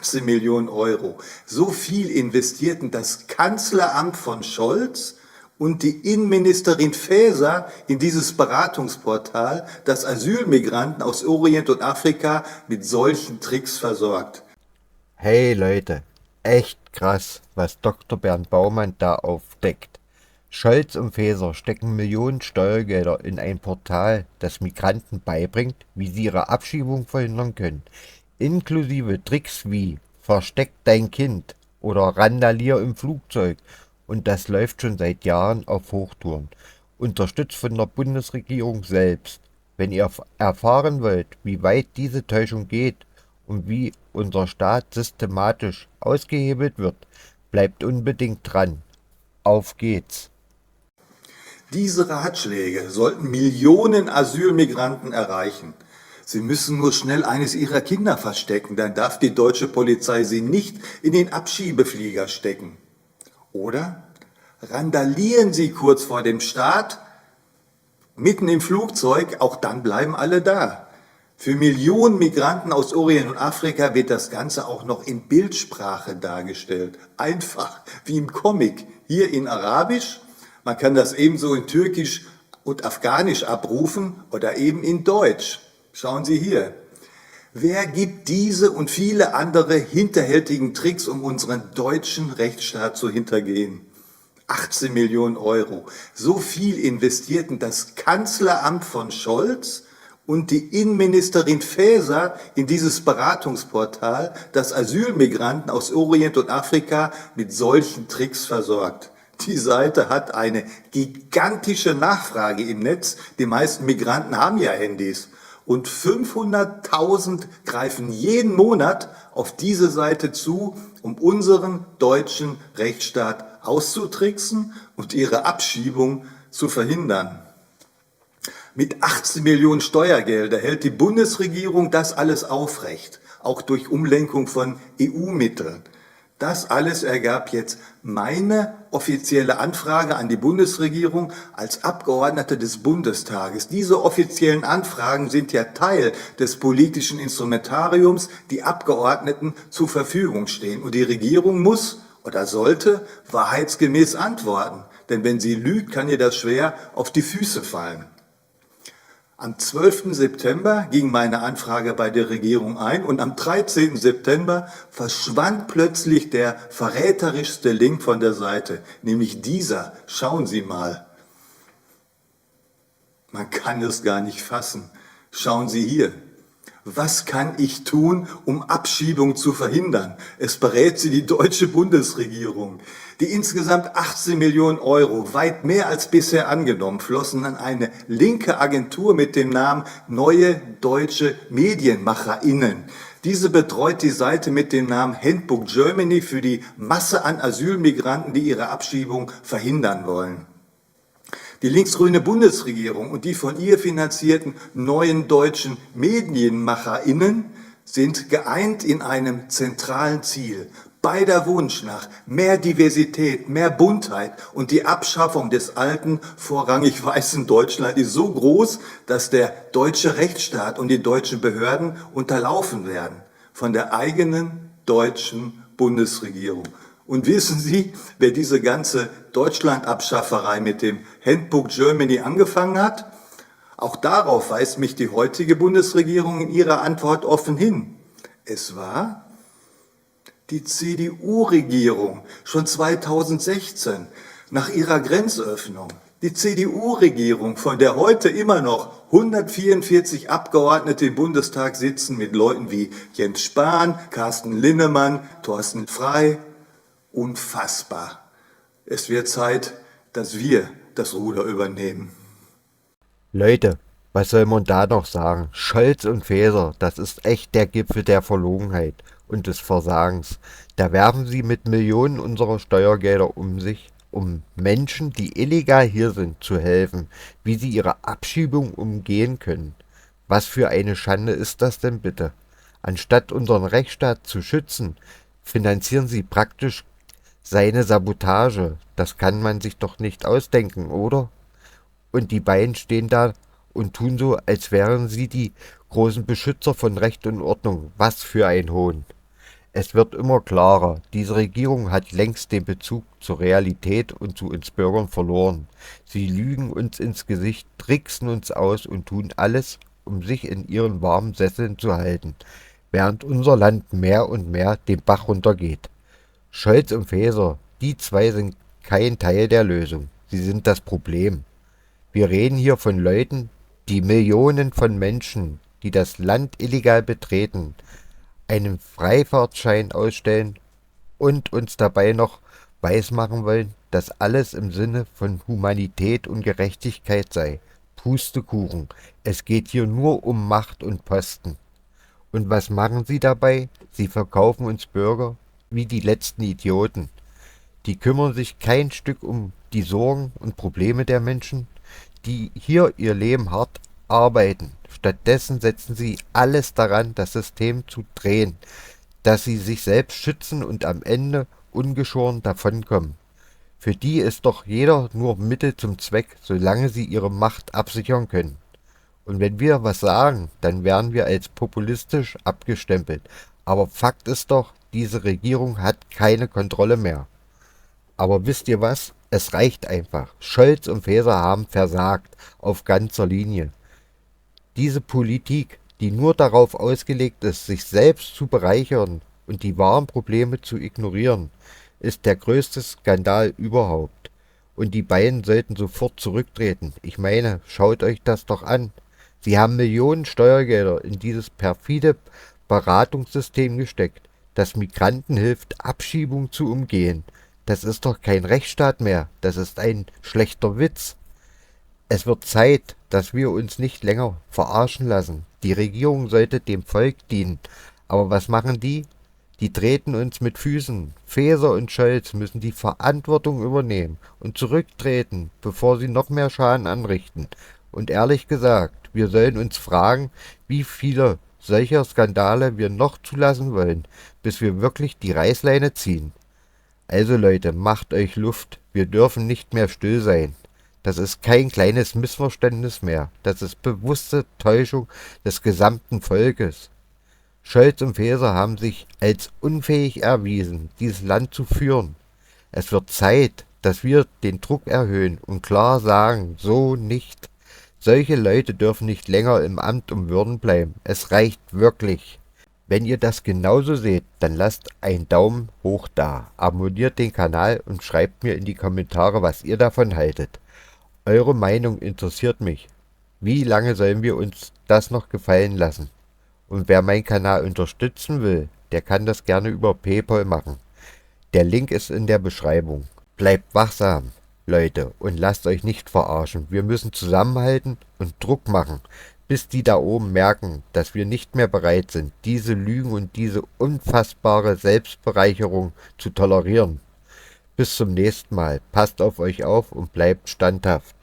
18 Millionen Euro. So viel investierten das Kanzleramt von Scholz und die Innenministerin Faeser in dieses Beratungsportal, das Asylmigranten aus Orient und Afrika mit solchen Tricks versorgt. Hey Leute, echt krass, was Dr. Bernd Baumann da aufdeckt. Scholz und Faeser stecken Millionen Steuergelder in ein Portal, das Migranten beibringt, wie sie ihre Abschiebung verhindern können, inklusive Tricks wie Versteck dein Kind oder Randalier im Flugzeug. Und das läuft schon seit Jahren auf Hochtouren, unterstützt von der Bundesregierung selbst. Wenn ihr erfahren wollt, wie weit diese Täuschung geht und wie unser Staat systematisch ausgehebelt wird, bleibt unbedingt dran. Auf geht's! Diese Ratschläge sollten Millionen Asylmigranten erreichen. Sie müssen nur schnell eines ihrer Kinder verstecken, dann darf die deutsche Polizei sie nicht in den Abschiebeflieger stecken. Oder randalieren Sie kurz vor dem Start, mitten im Flugzeug, auch dann bleiben alle da. Für Millionen Migranten aus Orient und Afrika wird das Ganze auch noch in Bildsprache dargestellt. Einfach wie im Comic. Hier in Arabisch, man kann das ebenso in Türkisch und Afghanisch abrufen oder eben in Deutsch. Schauen Sie hier. Wer gibt diese und viele andere hinterhältigen Tricks, um unseren deutschen Rechtsstaat zu hintergehen? 18 Millionen Euro. So viel investierten das Kanzleramt von Scholz und die Innenministerin Faeser in dieses Beratungsportal, das Asylmigranten aus Orient und Afrika mit solchen Tricks versorgt. Die Seite hat eine gigantische Nachfrage im Netz. Die meisten Migranten haben ja Handys. Und 500.000 greifen jeden Monat auf diese Seite zu, um unseren deutschen Rechtsstaat auszutricksen und ihre Abschiebung zu verhindern. Mit 18 Millionen Steuergelder hält die Bundesregierung das alles aufrecht, auch durch Umlenkung von EU-Mitteln. Das alles ergab jetzt meine offizielle Anfrage an die Bundesregierung als Abgeordnete des Bundestages. Diese offiziellen Anfragen sind ja Teil des politischen Instrumentariums, die Abgeordneten zur Verfügung stehen. Und die Regierung muss oder sollte wahrheitsgemäß antworten. Denn wenn sie lügt, kann ihr das schwer auf die Füße fallen. Am 12. September ging meine Anfrage bei der Regierung ein und am 13. September verschwand plötzlich der verräterischste Link von der Seite, nämlich dieser. Schauen Sie mal. Man kann es gar nicht fassen. Schauen Sie hier. Was kann ich tun, um Abschiebung zu verhindern? Es berät sie die deutsche Bundesregierung. Die insgesamt 18 Millionen Euro, weit mehr als bisher angenommen, flossen an eine linke Agentur mit dem Namen Neue Deutsche MedienmacherInnen. Diese betreut die Seite mit dem Namen Handbook Germany für die Masse an Asylmigranten, die ihre Abschiebung verhindern wollen. Die linksgrüne Bundesregierung und die von ihr finanzierten neuen deutschen MedienmacherInnen sind geeint in einem zentralen Ziel. Beider Wunsch nach mehr Diversität, mehr Buntheit und die Abschaffung des alten, vorrangig weißen Deutschland ist so groß, dass der deutsche Rechtsstaat und die deutschen Behörden unterlaufen werden von der eigenen deutschen Bundesregierung. Und wissen Sie, wer diese ganze Deutschlandabschafferei mit dem Handbook Germany angefangen hat? Auch darauf weist mich die heutige Bundesregierung in ihrer Antwort offen hin. Es war die CDU-Regierung, schon 2016, nach ihrer Grenzöffnung. Die CDU-Regierung, von der heute immer noch 144 Abgeordnete im Bundestag sitzen, mit Leuten wie Jens Spahn, Carsten Linnemann, Thorsten Frey. Unfassbar. Es wird Zeit, dass wir das Ruder übernehmen. Leute, was soll man da noch sagen? Scholz und Faeser, das ist echt der Gipfel der Verlogenheit und des Versagens. Da werfen sie mit Millionen unserer Steuergelder um sich, um Menschen, die illegal hier sind, zu helfen, wie sie ihre Abschiebung umgehen können. Was für eine Schande ist das denn bitte? Anstatt unseren Rechtsstaat zu schützen, finanzieren sie praktisch seine Sabotage. Das kann man sich doch nicht ausdenken, oder? Und die beiden stehen da und tun so, als wären sie die großen Beschützer von Recht und Ordnung. Was für ein Hohn. Es wird immer klarer, diese Regierung hat längst den Bezug zur Realität und zu uns Bürgern verloren. Sie lügen uns ins Gesicht, tricksen uns aus und tun alles, um sich in ihren warmen Sesseln zu halten, während unser Land mehr und mehr den Bach runtergeht. Scholz und Faeser, die zwei sind kein Teil der Lösung, sie sind das Problem. Wir reden hier von Leuten, die Millionen von Menschen, die das Land illegal betreten, einen Freifahrtschein ausstellen und uns dabei noch weismachen wollen, dass alles im Sinne von Humanität und Gerechtigkeit sei. Pustekuchen, es geht hier nur um Macht und Posten. Und was machen sie dabei? Sie verkaufen uns Bürger wie die letzten Idioten. Die kümmern sich kein Stück um die Sorgen und Probleme der Menschen, die hier ihr Leben hart arbeiten. Stattdessen setzen sie alles daran, das System zu drehen, dass sie sich selbst schützen und am Ende ungeschoren davonkommen. Für die ist doch jeder nur Mittel zum Zweck, solange sie ihre Macht absichern können. Und wenn wir was sagen, dann werden wir als populistisch abgestempelt. Aber Fakt ist doch, diese Regierung hat keine Kontrolle mehr. Aber wisst ihr was? Es reicht einfach. Scholz und Faeser haben versagt auf ganzer Linie. Diese Politik, die nur darauf ausgelegt ist, sich selbst zu bereichern und die wahren Probleme zu ignorieren, ist der größte Skandal überhaupt. Und die beiden sollten sofort zurücktreten. Ich meine, schaut euch das doch an. Sie haben Millionen Steuergelder in dieses perfide Beratungssystem gesteckt, das Migranten hilft, Abschiebung zu umgehen. Das ist doch kein Rechtsstaat mehr, das ist ein schlechter Witz. Es wird Zeit, dass wir uns nicht länger verarschen lassen. Die Regierung sollte dem Volk dienen. Aber was machen die? Die treten uns mit Füßen. Faeser und Scholz müssen die Verantwortung übernehmen und zurücktreten, bevor sie noch mehr Schaden anrichten. Und ehrlich gesagt, wir sollen uns fragen, wie viele solcher Skandale wir noch zulassen wollen, bis wir wirklich die Reißleine ziehen. Also Leute, macht euch Luft. Wir dürfen nicht mehr still sein. Das ist kein kleines Missverständnis mehr. Das ist bewusste Täuschung des gesamten Volkes. Scholz und Faeser haben sich als unfähig erwiesen, dieses Land zu führen. Es wird Zeit, dass wir den Druck erhöhen und klar sagen, so nicht. Solche Leute dürfen nicht länger im Amt um Würden bleiben. Es reicht wirklich. Wenn ihr das genauso seht, dann lasst einen Daumen hoch da, abonniert den Kanal und schreibt mir in die Kommentare, was ihr davon haltet. Eure Meinung interessiert mich. Wie lange sollen wir uns das noch gefallen lassen? Und wer meinen Kanal unterstützen will, der kann das gerne über PayPal machen. Der Link ist in der Beschreibung. Bleibt wachsam, Leute, und lasst euch nicht verarschen. Wir müssen zusammenhalten und Druck machen, bis die da oben merken, dass wir nicht mehr bereit sind, diese Lügen und diese unfassbare Selbstbereicherung zu tolerieren. Bis zum nächsten Mal. Passt auf euch auf und bleibt standhaft.